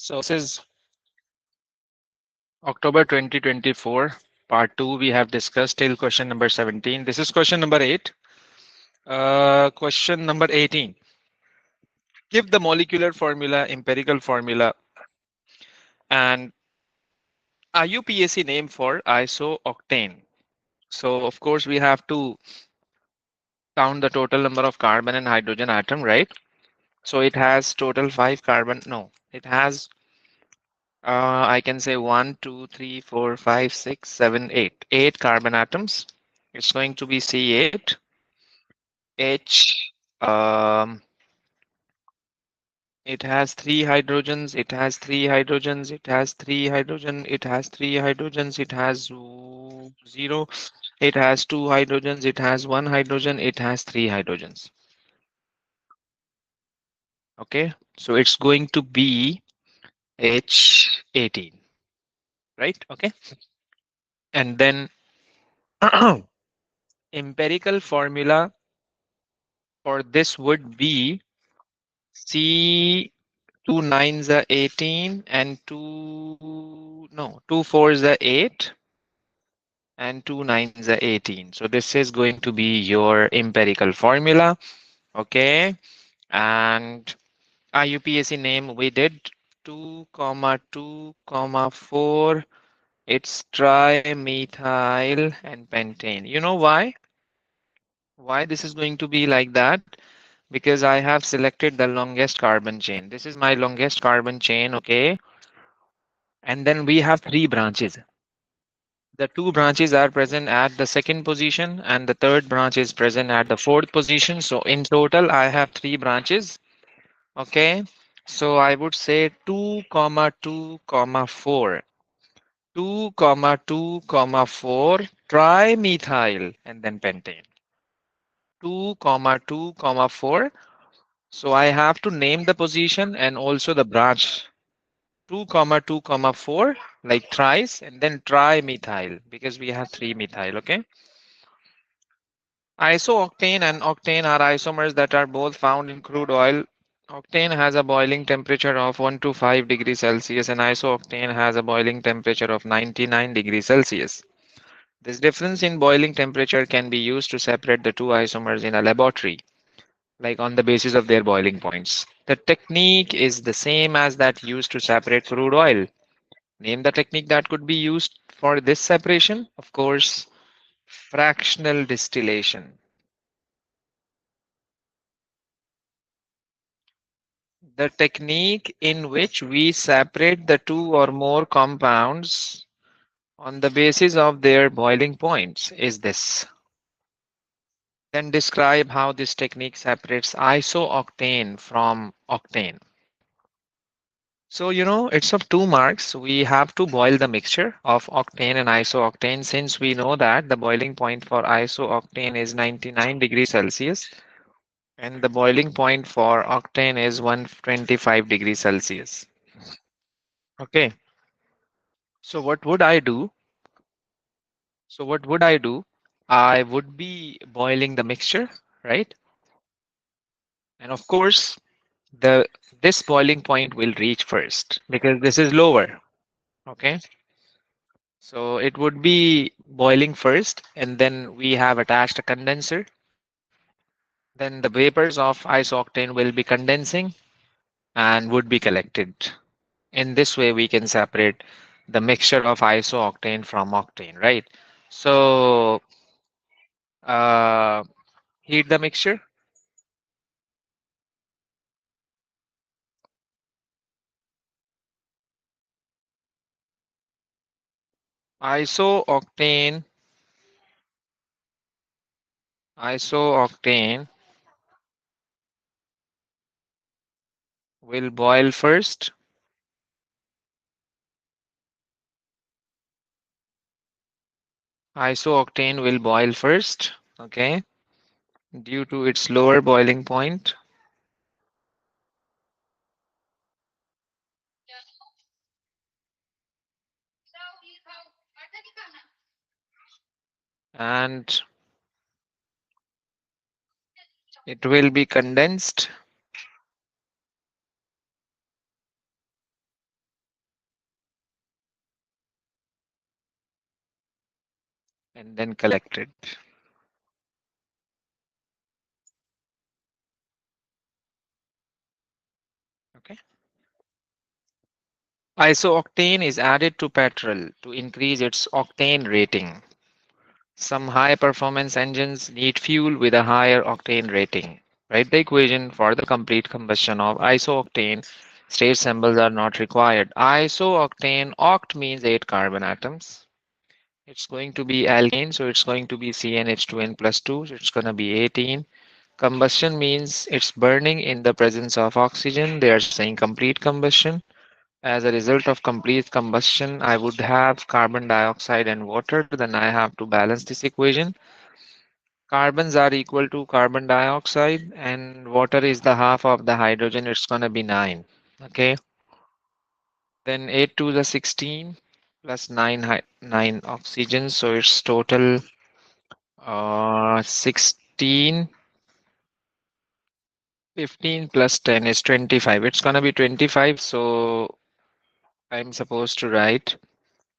So this is October 2024, part 2. We have discussed till question number 17. This is question number 8. Question number 18. Give the molecular formula, empirical formula, and IUPAC name for isooctane. So, of course, we have to count the total number of carbon and hydrogen atom, right? So it has total 5 carbon. No, it has I can say 1, 2, 3, 4, 5, 6, 7, 8. 8 carbon atoms. It's going to be C8, H. Um, it has 3 hydrogens. It has 3 hydrogens. It has 3 hydrogen. It has 3 hydrogens. It has 0. It has 2 hydrogens. It has 1 hydrogen. It has 3 hydrogens. Okay, so it's going to be H18, right? Okay, and then empirical formula for this would be C 2 9s are 18 and 2 4s are 8 and 2 9s are 18. So this is going to be your empirical formula. Okay. And IUPAC name we did 2 comma 2 comma 4. It's trimethyl and pentane. You know why? Why this is going to be like that? Because I have selected the longest carbon chain. This is my longest carbon chain, okay? And then we have 3 branches. The 2 branches are present at the second position and the third branch is present at the fourth position. So in total, I have 3 branches, okay? So I would say 2 comma 2 comma 4. 2 comma 2 comma 4 trimethyl and then pentane. 2 comma 2 comma 4. So I have to name the position and also the branch. 2 comma 2 comma 4 like thrice and then trimethyl because we have 3 methyl. Okay, isooctane and octane are isomers that are both found in crude oil. Octane has a boiling temperature of 1 to 5 degrees Celsius and isooctane has a boiling temperature of 99 degrees Celsius. This difference in boiling temperature can be used to separate the two isomers in a laboratory, like on the basis of their boiling points. The technique is the same as that used to separate crude oil. Name the technique that could be used for this separation. Of course, fractional distillation. The technique in which we separate the two or more compounds on the basis of their boiling points is this. Then describe how this technique separates isooctane from octane. So, it's of 2 marks. We have to boil the mixture of octane and isooctane since we know that the boiling point for isooctane is 99 degrees Celsius and the boiling point for octane is 125 degrees Celsius. Okay, so what would I do? So what would I do? I would be boiling the mixture, right? And of course, the this boiling point will reach first because this is lower. Okay, so it would be boiling first, and then we have attached a condenser. Then the vapors of isooctane will be condensing and would be collected. In this way, we can separate the mixture of isooctane from octane, right? So uh, heat the mixture. Isooctane, isooctane will boil first. Isooctane will boil first, okay, due to its lower boiling point. And it will be condensed and then collected. Okay. Isooctane is added to petrol to increase its octane rating. Some high performance engines need fuel with a higher octane rating. Write the equation for the complete combustion of isooctane. State symbols are not required. Isooctane, oct means 8 carbon atoms. It's going to be alkane, so it's going to be CnH2n plus 2. So it's going to be 18. Combustion means it's burning in the presence of oxygen. They are saying complete combustion. As a result of complete combustion, I would have carbon dioxide and water. Then I have to balance this equation. Carbons are equal to carbon dioxide, and water is the half of the hydrogen. It's going to be 9. Okay. Then 8 to the 16 plus 9 oxygen. So it's total 16. 15 plus 10 is 25. It's going to be 25. So I'm supposed to write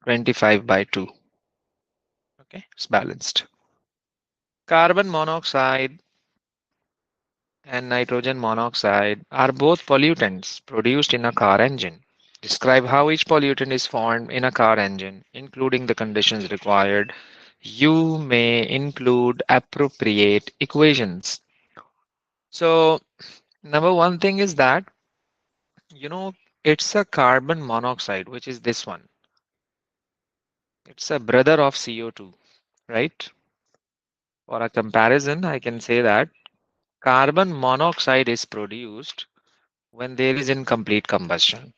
25 by 2. Okay. It's balanced. Carbon monoxide and nitrogen monoxide are both pollutants produced in a car engine. Describe how each pollutant is formed in a car engine, including the conditions required. You may include appropriate equations. So, number one thing is that, you know, it's a carbon monoxide, which is this one. It's a brother of CO2, right? For a comparison, I can say that carbon monoxide is produced when there is incomplete combustion.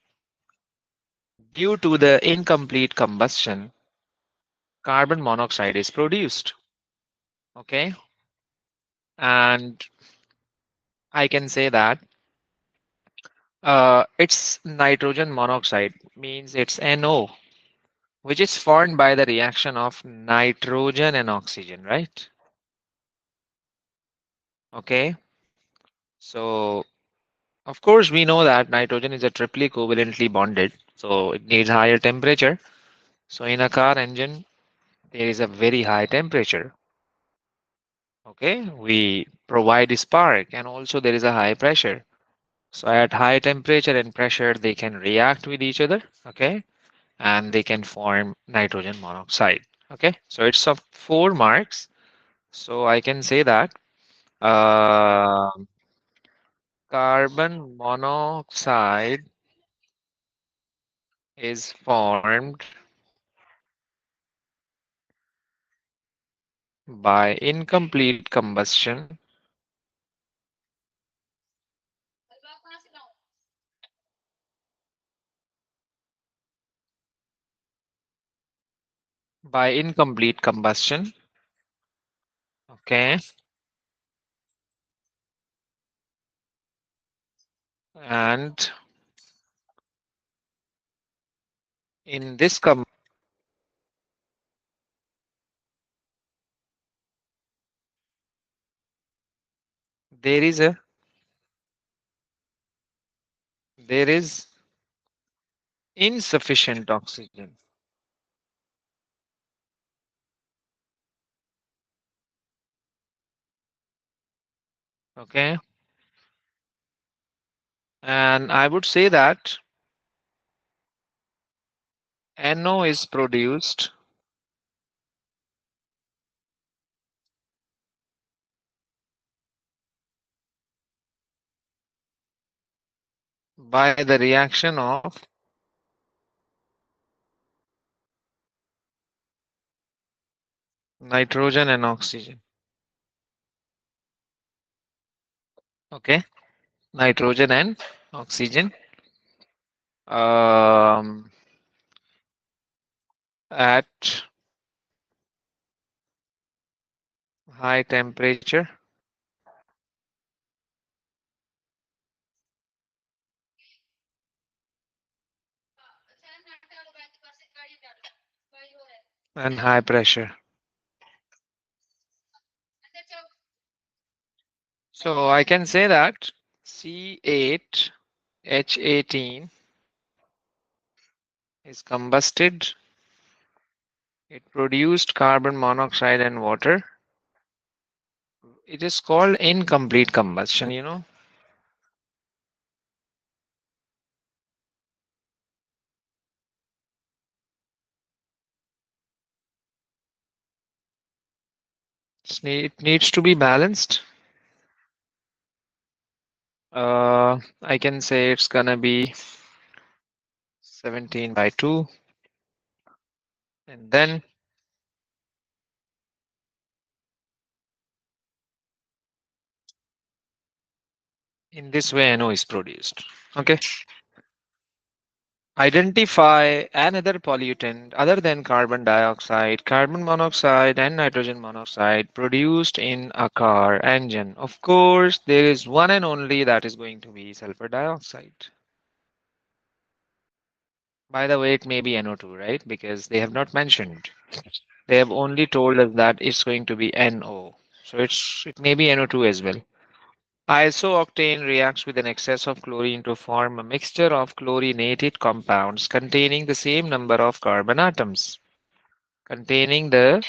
Due to the incomplete combustion, carbon monoxide is produced. Okay. And I can say that it's nitrogen monoxide, means it's NO, which is formed by the reaction of nitrogen and oxygen, right? Okay. So, of course, we know that nitrogen is a triply covalently bonded, so it needs higher temperature. So, in a car engine, there is a very high temperature. Okay, we provide spark, and also there is a high pressure. So at high temperature and pressure, they can react with each other. Okay, and they can form nitrogen monoxide. Okay, so it's of 4 marks. So I can say that uh, carbon monoxide is formed by incomplete combustion by incomplete combustion. Okay, and in this there is a there is insufficient oxygen. Okay, and I would say that NO is produced by the reaction of nitrogen and oxygen. Okay, nitrogen and oxygen um, at high temperature and high pressure. So I can say that C8H18 is combusted It produced carbon monoxide and water. It is called incomplete combustion. It needs to be balanced. I can say it's gonna be 17 by 2. And then in this way, NO is produced. Okay. Identify another pollutant other than carbon dioxide, carbon monoxide, and nitrogen monoxide produced in a car engine. Of course, there is one and only that is going to be sulfur dioxide. By the way, it may be NO2, right? Because they have not mentioned. They have only told us that it's going to be NO. So it may be NO2 as well. Isooctane reacts with an excess of chlorine to form a mixture of chlorinated compounds containing the same number of carbon atoms. Containing the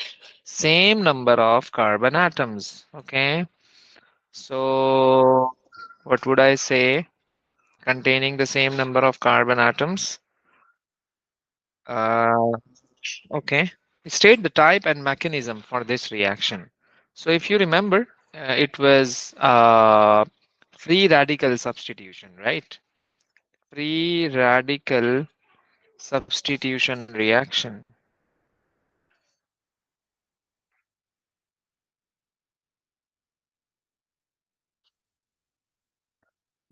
same number of carbon atoms. Okay. So what would I say? Containing the same number of carbon atoms. Uh, okay. State the type and mechanism for this reaction. So if you remember, it was free radical substitution, right? Free radical substitution reaction.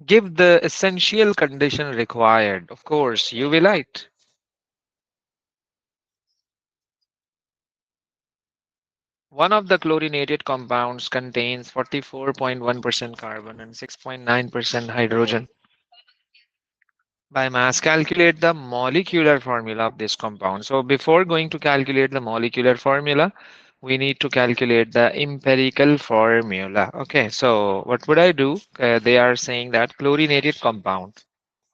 Give the essential condition required. Of course, UV light. One of the chlorinated compounds contains 44.1% carbon and 6.9% hydrogen. By mass, calculate the molecular formula of this compound. So before going to calculate the molecular formula, we need to calculate the empirical formula. Okay, so what would I do? They are saying that chlorinated compound.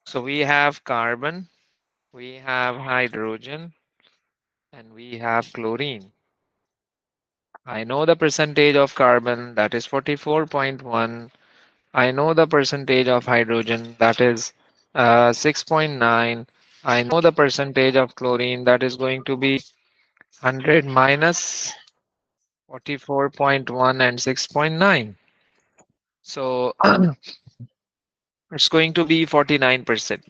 So we have carbon, we have hydrogen, and we have chlorine. I know the percentage of carbon, that is 44.1. I know the percentage of hydrogen, that is 6.9. I know the percentage of chlorine, that is going to be 100 minus 44.1 and 6.9. So it's going to be 49%.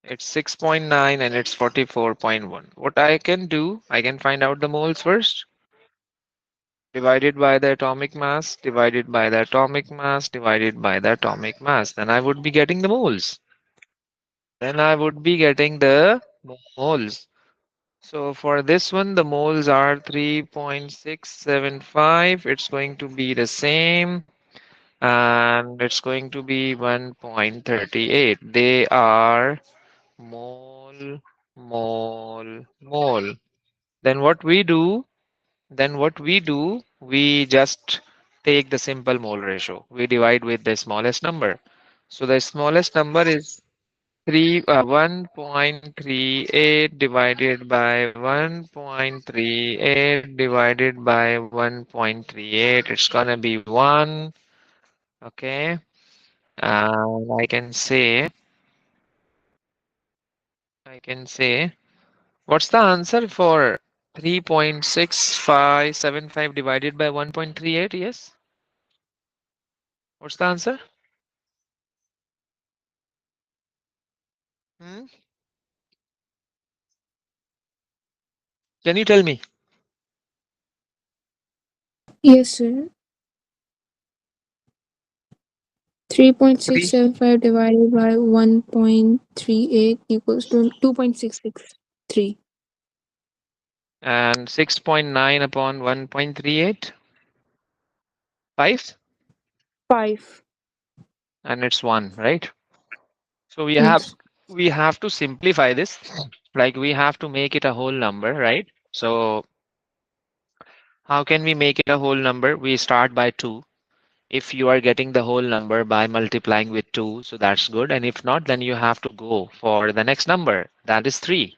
It's 6.9 and it's 44.1. What I can do, I can find out the moles first. Divided by the atomic mass, divided by the atomic mass, divided by the atomic mass. Then I would be getting the moles. Then I would be getting the moles. So for this one, the moles are 3.675. It's going to be the same. And it's going to be 1.38. They are mole, mole, mole. Then what we do, we just take the simple mole ratio. We divide with the smallest number. So the smallest number is 1.38 divided by 1.38 divided by 1.38. It's gonna be 1. Okay. And I can say, what's the answer for 3.6575 divided by 1.38? Yes. What's the answer? Hmm? Can you tell me? Yes, sir. Three 3.675 divided by 1.38 equals to 2.663. and 6.9 upon 1.38? 5? 5. And it's 1, right? So Yes. we have to simplify this. Like we have to make it a whole number, right? So how can we make it a whole number? We start by 2. If you are getting the whole number by multiplying with 2, so that's good. And if not, then you have to go for the next number. That is 3.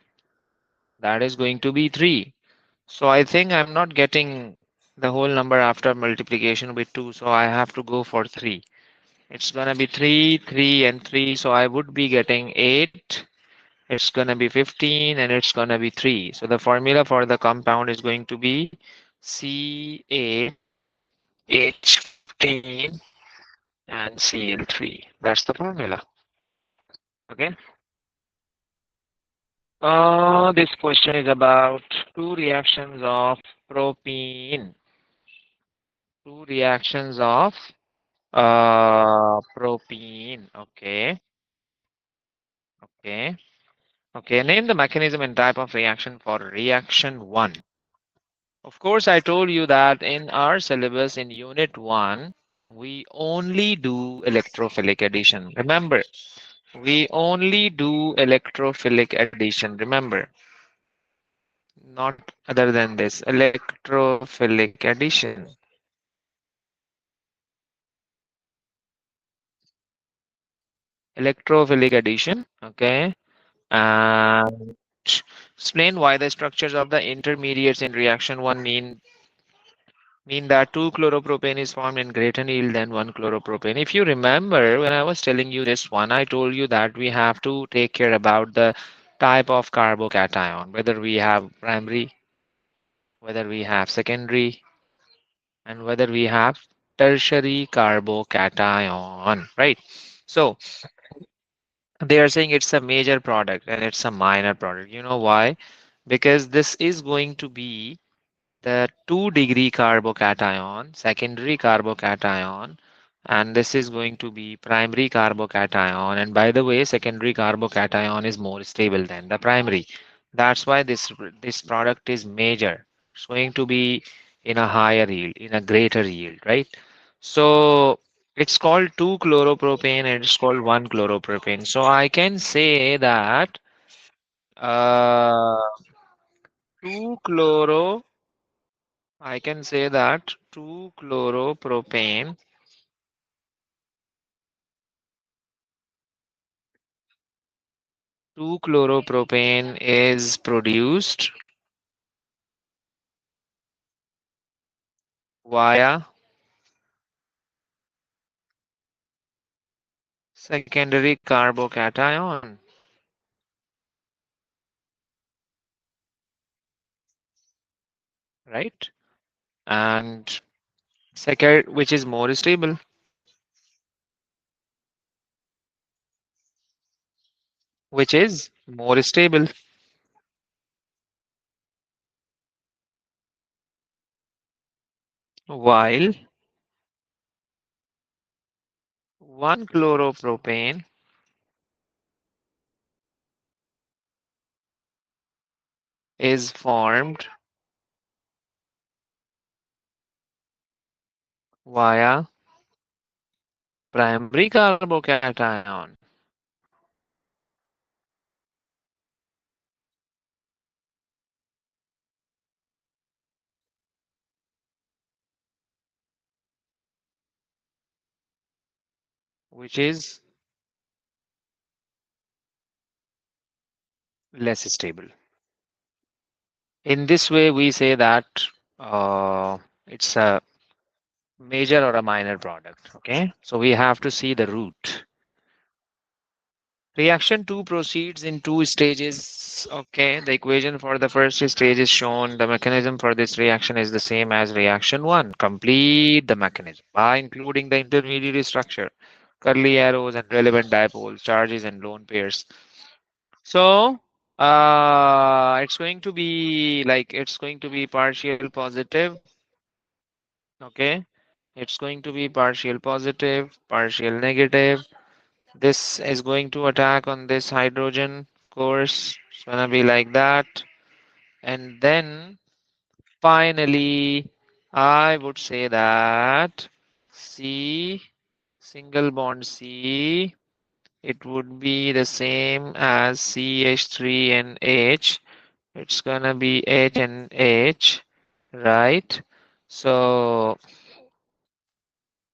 That is going to be 3. So I think I'm not getting the whole number after multiplication with 2. So I have to go for 3. It's going to be 3, 3, and 3. So I would be getting 8. It's going to be 15, and it's going to be 3. So the formula for the compound is going to be CH15 and Cl3. That's the formula. Okay. This question is about two reactions of propene. Two reactions of propene. Okay. Okay. Okay. Name the mechanism and type of reaction for reaction 1. Of course, I told you that in our syllabus in unit 1, we only do electrophilic addition. Remember, we only do electrophilic addition. Remember, not other than this, electrophilic addition. Electrophilic addition. Okay. And explain why the structures of the intermediates in reaction 1 mean that 2-chloropropane is formed in greater yield than 1-chloropropane. If you remember, when I was telling you this one, I told you that we have to take care about the type of carbocation, whether we have primary, whether we have secondary, and whether we have tertiary carbocation, right? So they are saying it's a major product and it's a minor product. You know why? Because this is going to be the 2-degree carbocation, secondary carbocation, and this is going to be primary carbocation. And by the way, secondary carbocation is more stable than the primary. That's why this product is major. It's going to be in a higher yield, in a greater yield, right? So it's called 2-chloropropane and it's called 1-chloropropane. So I can say that uh, 2-chloro I can say that 2-chloropropane is produced via secondary carbocation, right? And second, which is more stable, which is more stable, while 1-chloropropane is formed via primary carbocation, which is less stable. In this way, we say that it's a major or a minor product. Okay, so we have to see the root. Reaction 2 proceeds in two stages. Okay, the equation for the first stage is shown. The mechanism for this reaction is the same as reaction 1. Complete the mechanism by including the intermediate structure, curly arrows and relevant dipoles, charges and lone pairs. So it's going to be like it's going to be partial positive. Okay, it's going to be partial positive, partial negative. This is going to attack on this hydrogen, of course. It's gonna be like that. And then finally, I would say that C, single bond C, it would be the same as CH3 and H. It's gonna be H and H, right? So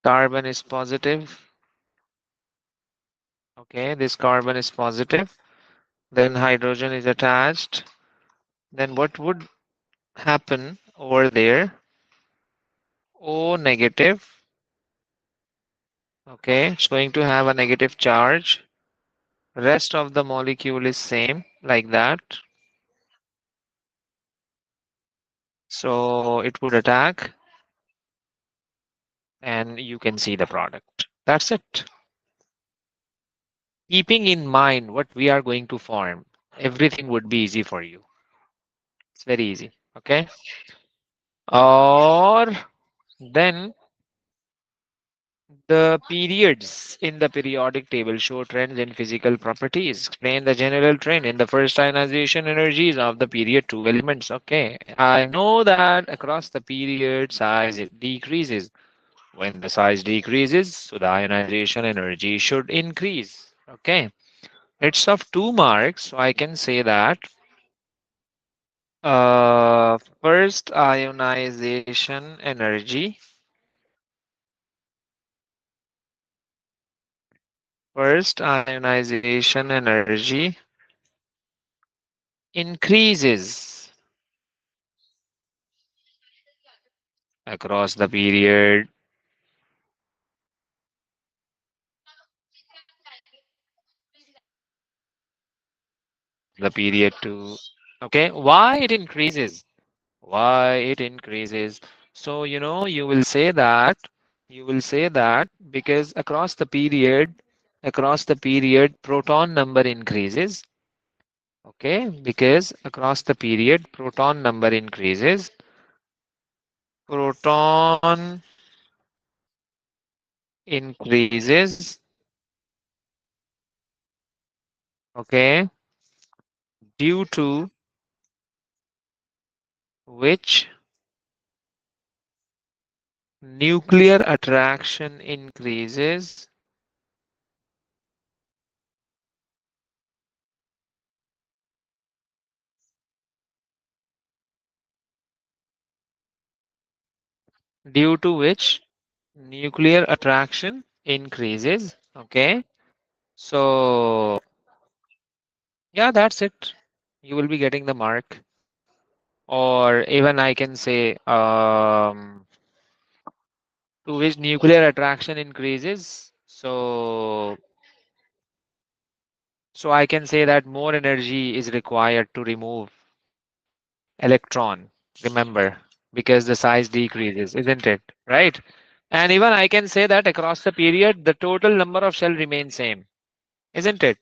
carbon is positive. Okay, this carbon is positive. Then hydrogen is attached. Then what would happen over there? O negative. Okay, it's going to have a negative charge. Rest of the molecule is same like that. So it would attack and you can see the product. That's it. Keeping in mind what we are going to form, everything would be easy for you. It's very easy. Okay. Or then the periods in the periodic table show trends in physical properties. Explain the general trend in the first ionization energies of the period two elements. Okay. I know that across the period size it decreases. When the size decreases, so the ionization energy should increase. Okay. It's of 2 marks, so I can say that first ionization energy, first ionization energy increases across the period two. Okay, why it increases? Why it increases? So you will say that because across the period, proton number increases. Okay, because across the period, proton number increases. Proton increases. Okay, due to which nuclear attraction increases. Due to which nuclear attraction increases. Okay, so yeah, that's it. You will be getting the mark. Or even I can say to which nuclear attraction increases. So I can say that more energy is required to remove electron, remember, because the size decreases, isn't it? Right? And even I can say that across the period, the total number of shell remains same, isn't it?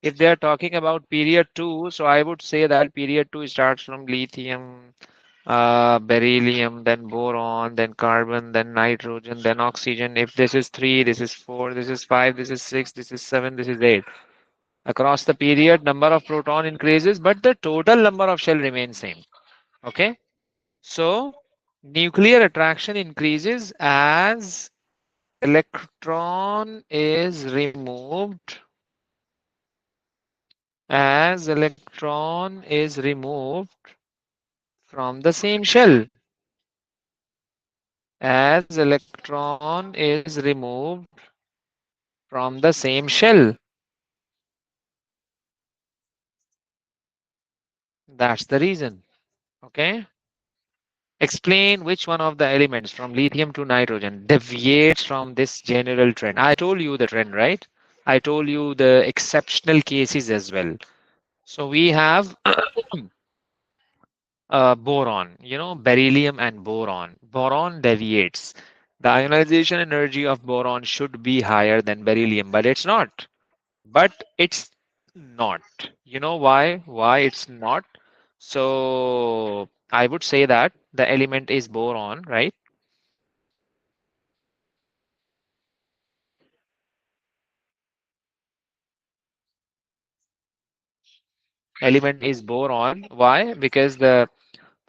If they are talking about period two, so I would say that period two starts from lithium, beryllium, then boron, then carbon, then nitrogen, then oxygen. If this is three, this is four, this is five, this is six, this is seven, this is eight. Across the period, number of proton increases, but the total number of shell remains same. Okay. So nuclear attraction increases as electron is removed, as electron is removed from the same shell, as electron is removed from the same shell. That's the reason. Okay. Explain which one of the elements from lithium to nitrogen deviates from this general trend. I told you the trend, right? I told you the exceptional cases as well. So we have boron, beryllium and boron. Boron deviates. The ionization energy of boron should be higher than beryllium, but it's not. But it's not. You know why? Why it's not? So I would say that the element is boron, right? Element is boron. Why? Because the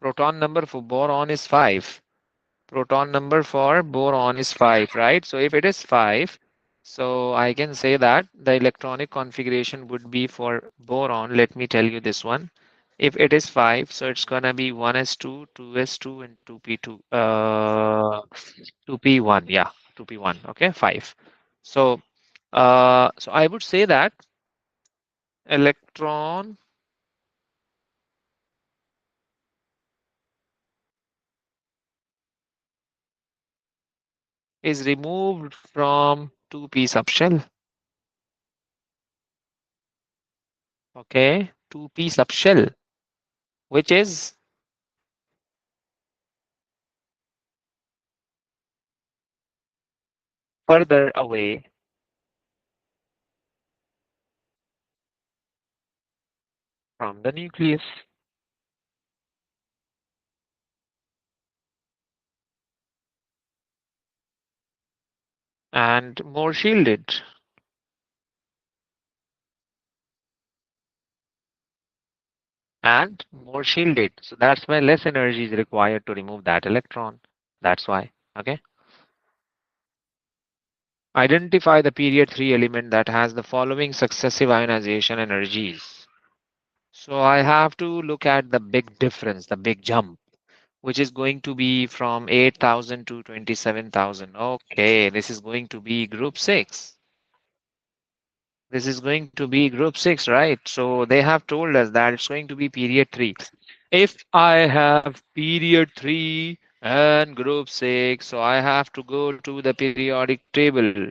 proton number for boron is 5. Proton number for boron is 5, right? So if it is 5, so I can say that the electronic configuration would be for boron. Let me tell you this one. If it is 5, so it's gonna be 1s2, 2s2, and 2p2. 2p1, yeah, 2p1. Okay, 5. So so I would say that electron is removed from 2p subshell. Okay, 2p subshell, which is further away from the nucleus and more shielded. And more shielded. So that's why less energy is required to remove that electron. That's why. Okay. Identify the period 3 element that has the following successive ionization energies. So I have to look at the big difference, the big jump, which is going to be from 8,000 to 27,000. Okay, this is going to be group 6. This is going to be group 6, right? So they have told us that it's going to be period 3. If I have period 3 and group 6, so I have to go to the periodic table.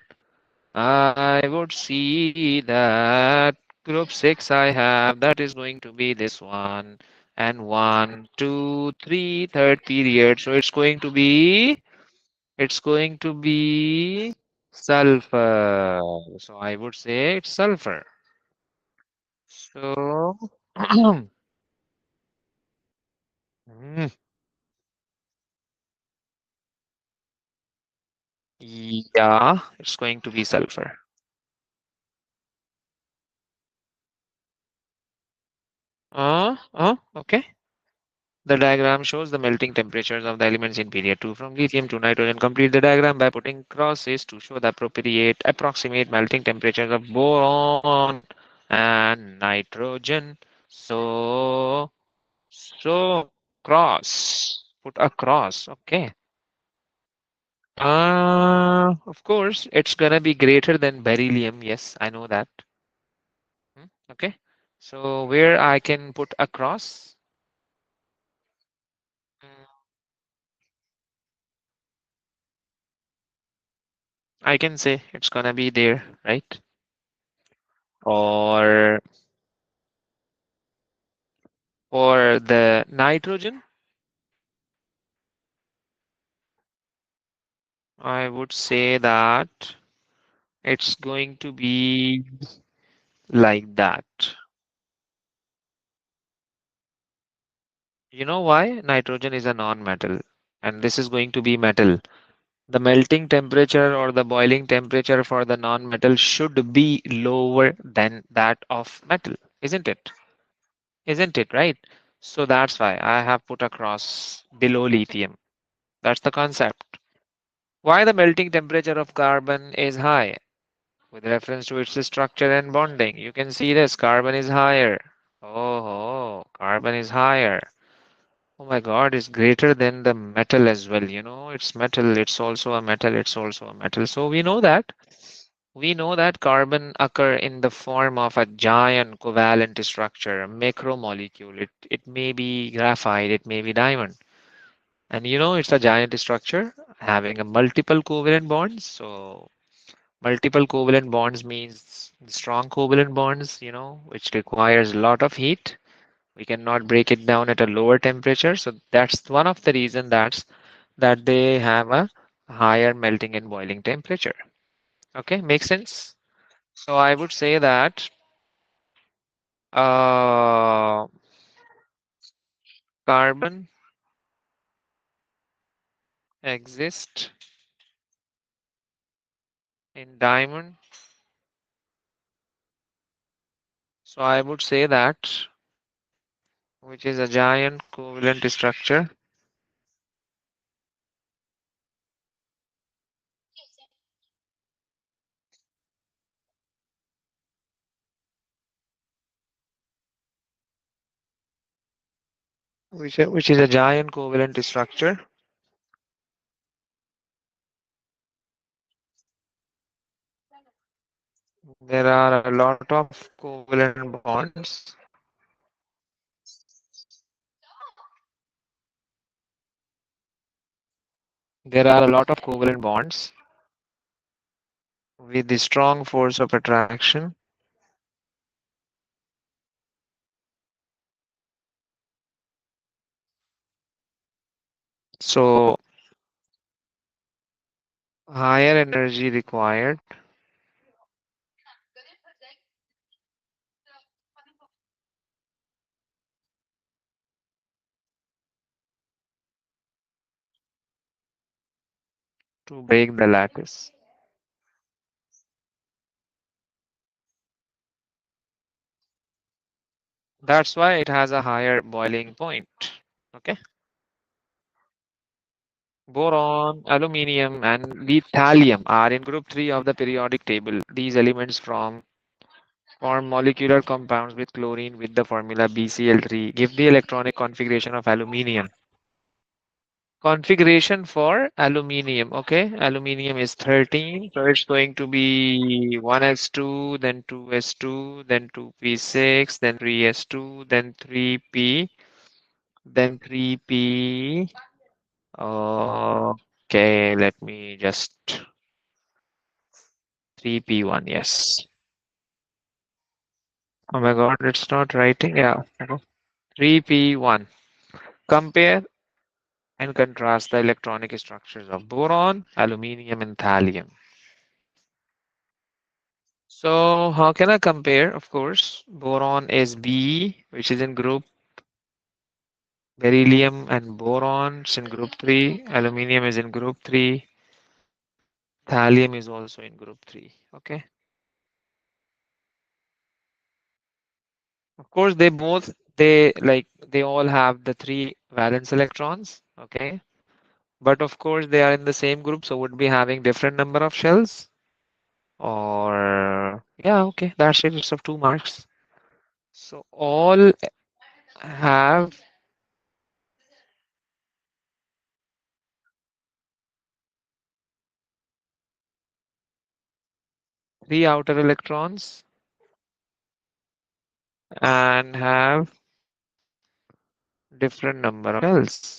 I would see that group 6 I have, that is going to be this one. And one, two, three, third period. So it's going to be sulfur. So I would say it's sulfur. So mm, yeah, it's going to be sulfur. Okay. The diagram shows the melting temperatures of the elements in period 2 from lithium to nitrogen. Complete the diagram by putting crosses to show the approximate melting temperatures of boron and nitrogen. So cross. Put a cross. Okay. Of course, it's gonna be greater than beryllium. Yes, I know that. Okay. So where I can put a cross? Mm, I can say it's gonna be there, right? Or the nitrogen, I would say that it's going to be like that. You know why? Nitrogen is a non-metal, and this is going to be metal. The melting temperature or the boiling temperature for the non-metal should be lower than that of metal, isn't it? Isn't it, right? So that's why I have put across below lithium. That's the concept. Why the melting temperature of carbon is high? With reference to its structure and bonding, you can see this carbon is higher. Oh, carbon is higher. Oh my God, it's greater than the metal as well. It's metal, it's also a metal, it's also a metal. So we know that. We know that carbon occur in the form of a giant covalent structure, a macromolecule. It may be graphite, it may be diamond. And it's a giant structure having a multiple covalent bonds. So multiple covalent bonds means strong covalent bonds, which requires a lot of heat. We cannot break it down at a lower temperature. So that's one of the reason that they have a higher melting and boiling temperature. Okay, makes sense. So I would say that uh, carbon exists in diamond. So I would say that which is a giant covalent structure, which is a giant covalent structure There are a lot of covalent bonds. There are a lot of covalent bonds with the strong force of attraction. So higher energy required to break the lattice. That's why it has a higher boiling point. Okay. Boron, aluminium, and lithium are in group 3 of the periodic table. These elements form molecular compounds with chlorine with the formula BCl3. Give the electronic configuration of aluminium. Configuration for aluminium. Okay, aluminium is 13, so it's going to be 1s2, then 2s2, then 2p6, then 3s2, then 3p, then 3p. Okay, let me just 3p1. Yes. Oh my God, it's not writing. Yeah. Okay. 3p1. Compare and contrast the electronic structures of boron, aluminium, and thallium. So how can I compare? Of course, boron is B, which is in group beryllium and boron is in group 3. Aluminium is in group 3. Thallium is also in group 3. Okay. Of course, they all have the three valence electrons. Okay. But of course, they are in the same group, so would be having different number of shells. Or yeah, okay, that's it. It's of 2 marks. So all have three outer electrons and have different number of shells.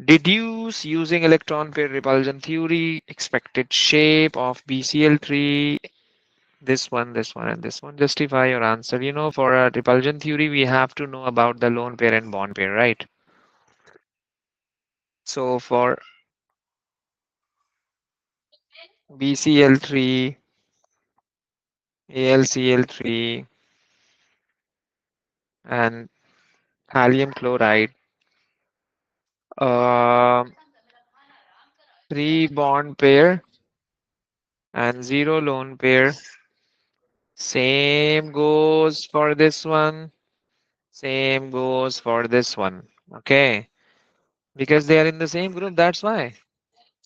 Deduce using electron pair repulsion theory, expected shape of BCl3, this one, and this one. Justify your answer. You know, for a repulsion theory, we have to know about the lone pair and bond pair, right? So for BCl3, AlCl3, and thallium chloride, uh, three bond pair and zero lone pair. Same goes for this one. Same goes for this one. Okay. Because they are in the same group, that's why.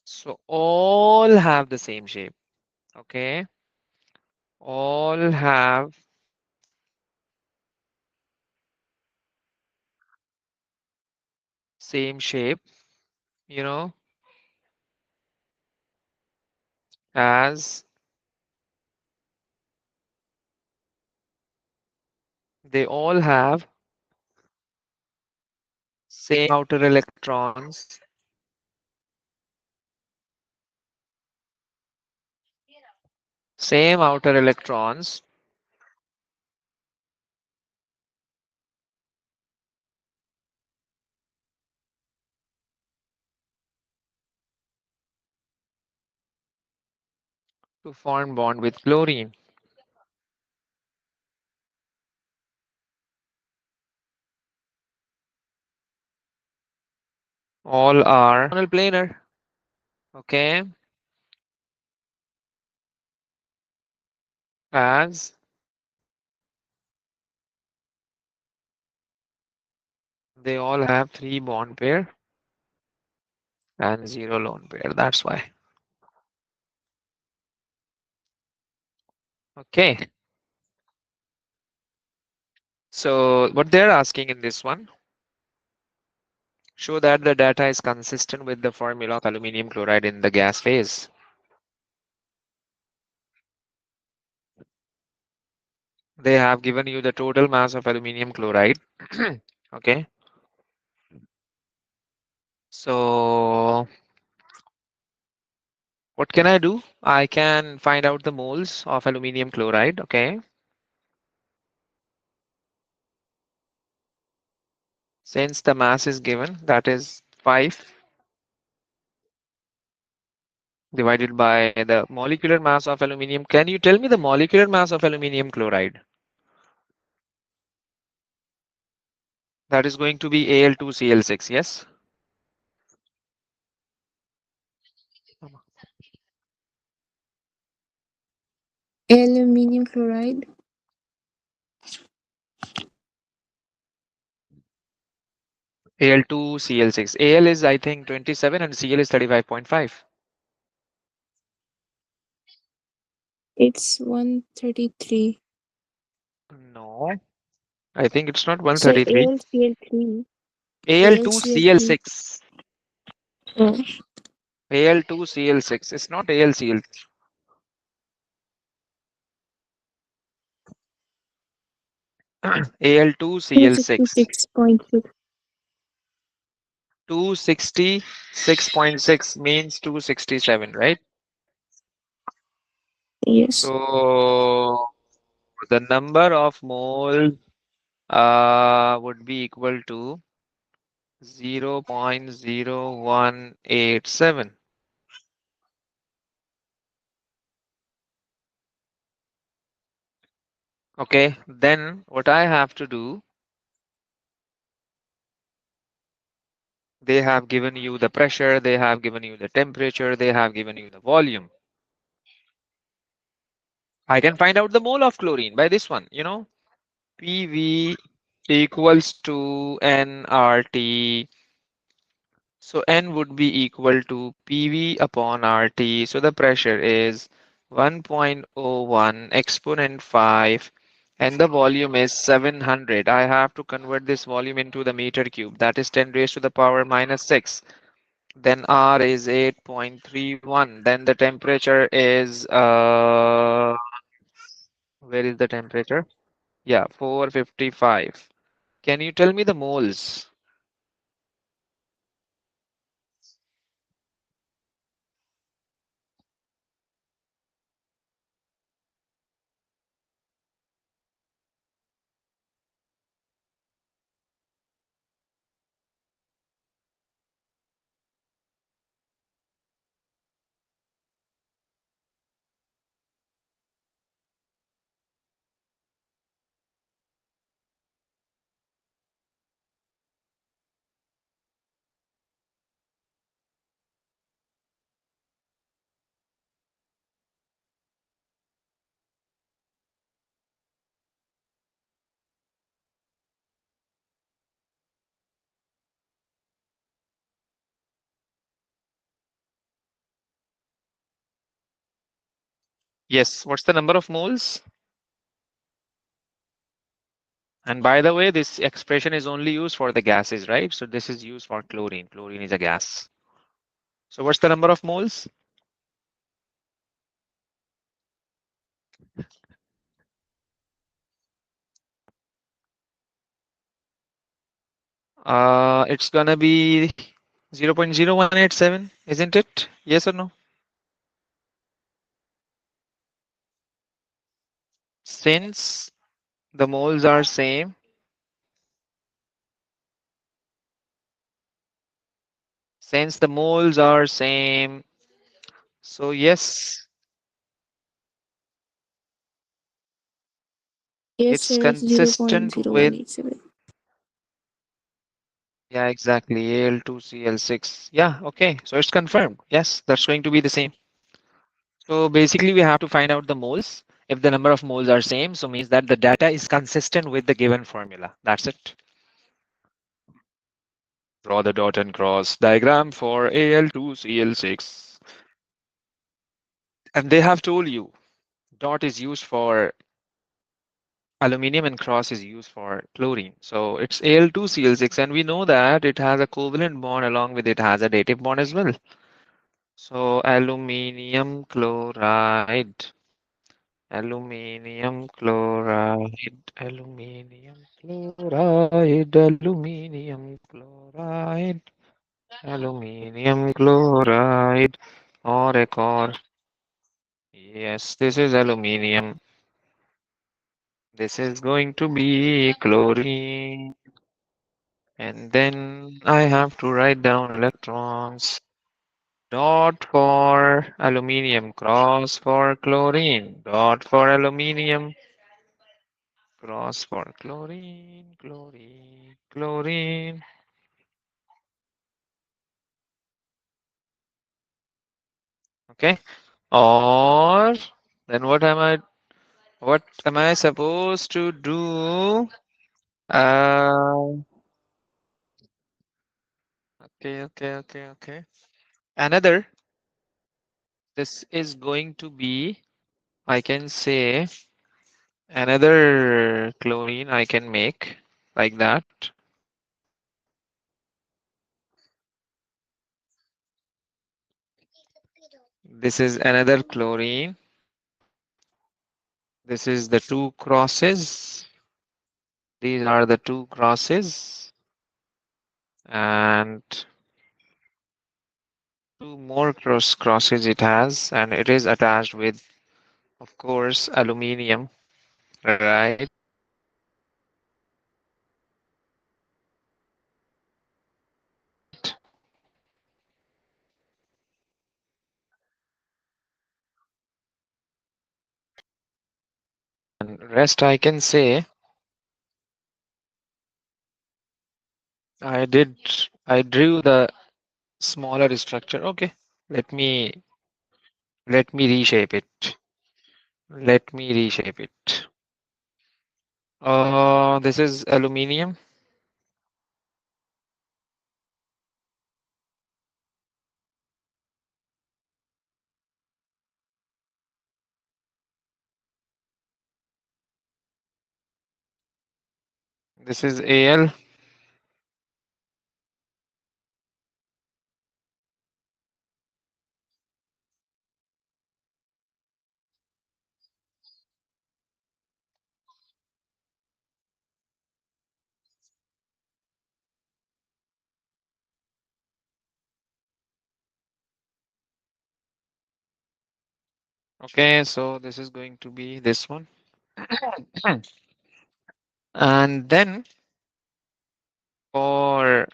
So all have the same shape. Okay. All have same shape, you know, as they all have same outer electrons, same outer electrons to form bond with chlorine. All are planar. Okay. As they all have three bond pair and zero lone pair. That's why. Okay. So what they're asking in this one, Show that the data is consistent with the formula of aluminum chloride in the gas phase. They have given you the total mass of aluminum chloride. Okay. So what can I do? I can find out the moles of aluminum chloride. Okay. Since the mass is given, that is 5 divided by the molecular mass of aluminum. Can you tell me the molecular mass of aluminum chloride? That is going to be Al2Cl6. Yes. Aluminium chloride. Al2Cl6. Al is, I think, 27 and Cl is 35.5. It's 133. No, I think it's not Sir, 133. AlCl3. AlCl3. Al2Cl6. Oh, Al2Cl6. It's not AlCl. Al2Cl6. 266.6. 266.6 means 267, right? Yes. So the number of moles would be equal to 0.0187. Okay, then what I have to do, they have given you the pressure, they have given you the temperature, they have given you the volume. I can find out the mole of chlorine by this one, PV equals to nRT. So N would be equal to PV upon RT. So the pressure is 1.01 exponent 5 and the volume is 700. I have to convert this volume into the meter cube. That is 10 raised to the power minus 6. Then R is 8.31. Then the temperature is, where is the temperature? Yeah, 455. Can you tell me the moles? Yes, what's the number of moles? And by the way, this expression is only used for the gases, right? So this is used for chlorine. Chlorine is a gas. So what's the number of moles? It's gonna be 0.0187, isn't it? Yes or no? Since the moles are same, since the moles are same, so yes, Yes, it's sir, it's consistent with, 0.0187. yeah, exactly, Al2Cl6. Yeah, okay, so it's confirmed. Yes, that's going to be the same. So basically we have to find out the moles. If the number of moles are same, so means that the data is consistent with the given formula. That's it. Draw the dot and cross diagram for Al2Cl6. And they have told you dot is used for Aluminium and cross is used for chlorine. So it's Al2Cl6, and we know that it has a covalent bond along with it has a dative bond as well. So aluminium chloride, aluminium chloride, और एक और. Yes, this is aluminium. This is going to be chlorine. And then I have to write down electrons. Dot for aluminium, cross for chlorine. Dot for aluminium, cross for chlorine, chlorine, chlorine. Okay. Or then what am I supposed to do? Uh, okay. Another, this is going to be, I can say, another chlorine I can make like that. This is another chlorine. This is the two crosses. These are the two crosses. And two more crosses it has. And it is attached with, of course, aluminium, right? And rest I can say I drew the smaller structure. Okay. Let me let me reshape it. Let me reshape it. This is aluminium. This is Al. Okay, so this is going to be this one. And then for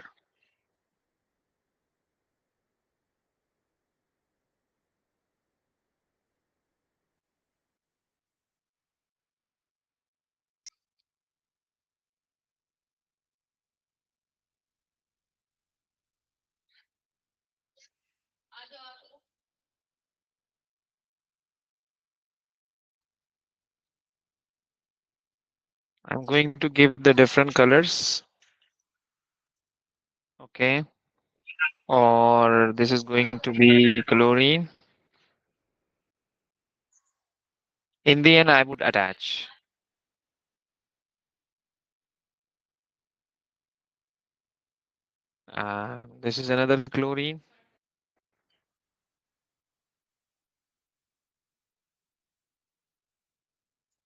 I'm going to give the different colors. Okay. Or this is going to be chlorine. In the end, I would attach. This is another chlorine.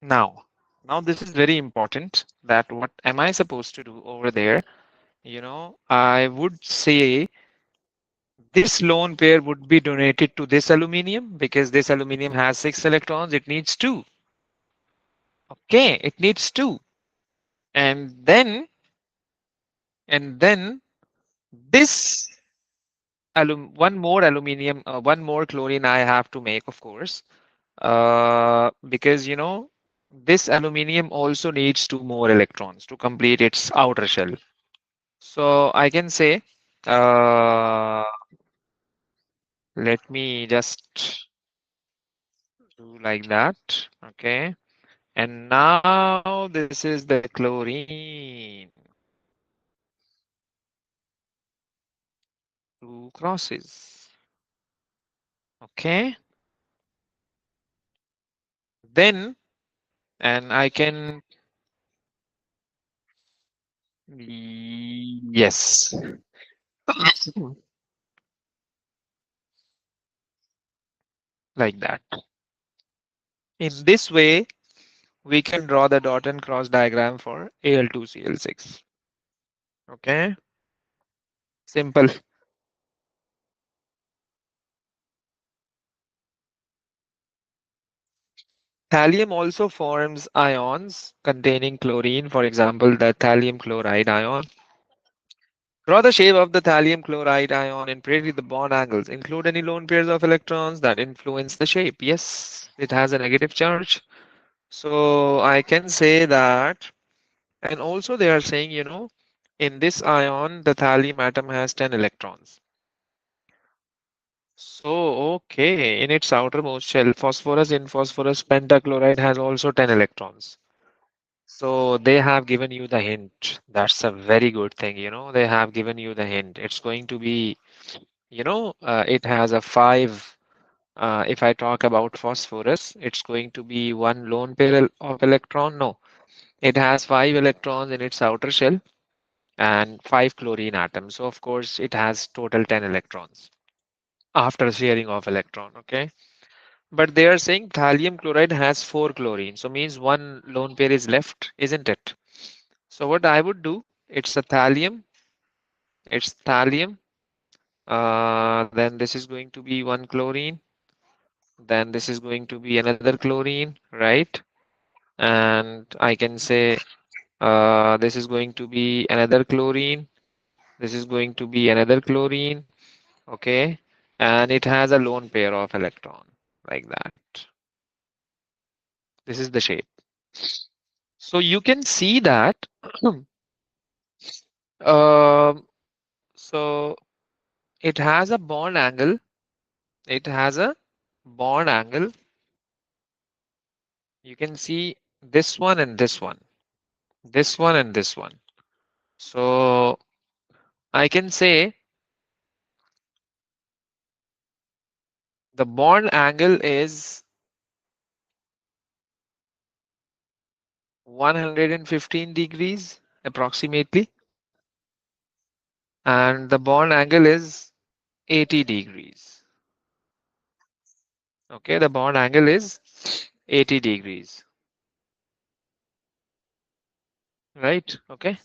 Now, now this is very important that what am I supposed to do over there? I would say this lone pair would be donated to this aluminium because this aluminium has 6 electrons. It needs 2. Okay, it needs 2. And then, and then this one more aluminium, one more chlorine I have to make, of course, because this aluminium also needs 2 more electrons to complete its outer shell. So I can say, uh, let me just do like that. Okay. And now this is the chlorine. 2 crosses. Okay. Then, and I can Yes. Like that. In this way, we can draw the dot and cross diagram for Al2Cl6. Okay, simple. Thallium also forms ions containing chlorine, for example, the thallium chloride ion. Draw the shape of the thallium chloride ion and predict the bond angles. Include any lone pairs of electrons that influence the shape. Yes, it has a negative charge. So I can say that. And also they are saying, in this ion, the thallium atom has 10 electrons. So, okay, in its outermost shell, phosphorus in phosphorus pentachloride has also 10 electrons. So they have given you the hint. That's a very good thing, they have given you the hint. It's going to be, it has a five. If I talk about phosphorus, it's going to be one lone pair of electron. No, it has five electrons in its outer shell and five chlorine atoms. So of course it has total 10 electrons after sharing of electron. Okay. But they are saying thallium chloride has four chlorine. So means one lone pair is left, isn't it? So what I would do, it's thallium. Then this is going to be one chlorine. Then this is going to be another chlorine, right? And I can say this is going to be another chlorine. This is going to be another chlorine. Okay. And it has a lone pair of electron like that. This is the shape. So you can see that. um, so it has a bond angle. It has a bond angle. You can see this one and this one, this one and this one. So I can say the bond angle is 115 degrees approximately, and the bond angle is 80 degrees. Okay, the bond angle is 80 degrees, right? Okay,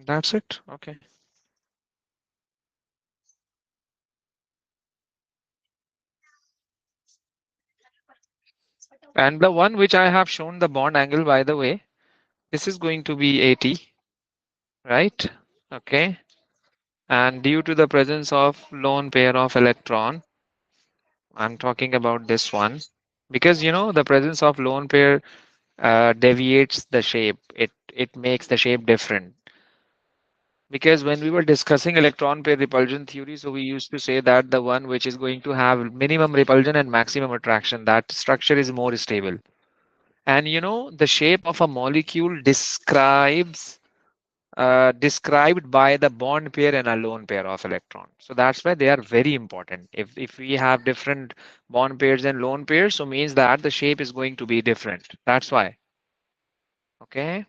that's it. Okay. And the one which I have shown the bond angle, by the way, this is going to be 80, right? Okay. And due to the presence of lone pair of electron, I'm talking about this one, because the presence of lone pair deviates the shape. It makes the shape different. Because when we were discussing electron pair repulsion theory, so we used to say that the one which is going to have minimum repulsion and maximum attraction, that structure is more stable. And the shape of a molecule described by the bond pair and a lone pair of electron. So that's why they are very important. If we have different bond pairs and lone pairs, so means that the shape is going to be different. That's why. Okay.